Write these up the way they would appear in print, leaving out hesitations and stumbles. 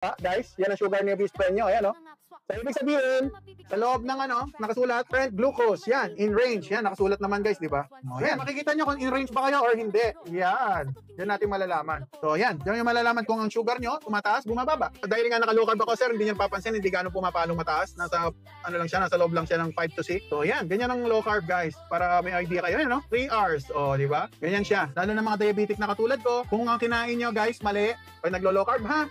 Guys, yan ang sugar niya friend nyo. Ayan, oh. So, ibig sabihin, sa loob ng nakasulat, friend glucose. Yan, in range. Yan, nakasulat naman guys, di ba? Ayan, makikita nyo kung in range ba kayo or hindi. Yan. Yan natin malalaman. So, yan. Yan yung malalaman kung ang sugar nyo, tumataas, bumababa. Dahil nga naka-low carb ako, sir, hindi nyo papansin, hindi gano'ng pumapalong mataas. Nasa, nasa loob lang siya ng 5 to 6. So, yan. Ganyan ang low carb, guys. Para may idea kayo. Yan, no? 3 hours. O, di ba? Ganyan siya. Lalo na mga diabetic na katulad ko, kung ang kinain nyo, guys, mali, pag naglo-low carb, ha?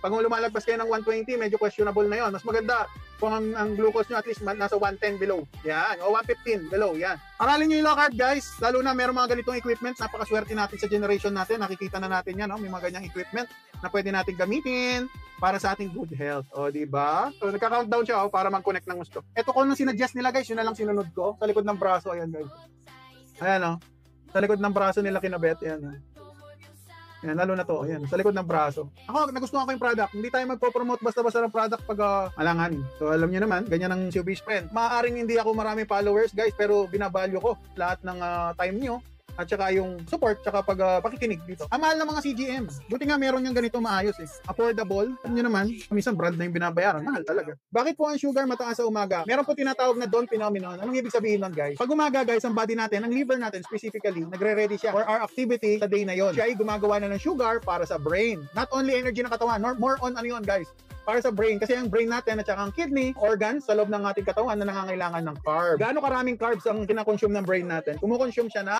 Pag lumalagpas kayo ng 120, medyo questionable na yon. Mas maganda kung ang glucose nyo at least nasa 110 below. Yan. O 115 below. Yan. Aralin nyo yung low carb, guys. Lalo na meron mga ganitong equipment. Napakaswerte natin sa generation natin. Nakikita na natin yan. No? May mga ganyang equipment na pwede natin gamitin para sa ating good health. O, diba? So, nagka-countdown siya para mag-connect ng gusto. Ito kung nung sinuggest nila, guys, yun na lang sinunod ko. Sa likod ng braso. Ayan, guys. Ayan, o. Sa likod ng braso nila kinabet. Ayan, yan, lalo na to. Ayan, sa likod ng braso. Ako, nagustuhan ko yung product. Hindi tayo magpo-promote basta-basta ng product pag alanganin. So, alam niyo naman, ganyan ang COB's friend. Maaaring hindi ako maraming followers, guys, pero binavalue ko lahat ng time niyo at saka yung support, saka pakikinig dito. Ang mahal ng mga CGM. Buti nga meron yung ganito maayos eh. Affordable. Alam nyo naman, minsan brand na yung binabayaran. Mahal talaga. Bakit po ang sugar mataas sa umaga? Meron po tinatawag na dawn phenomenon. Anong ibig sabihin nun, guys? Pag umaga, guys, ang body natin, ang liver natin specifically, nagre-ready siya for our activity sa day na yon. Siya ay gumagawa na ng sugar para sa brain. Not only energy ng katawan, more on ano yun, guys, para sa brain. Kasi ang brain natin at saka ang kidney, organs sa loob ng ating katawan na nangangailangan ng carb. Gaano karaming carbs ang kinakonsume ng brain natin? Kumukonsume siya na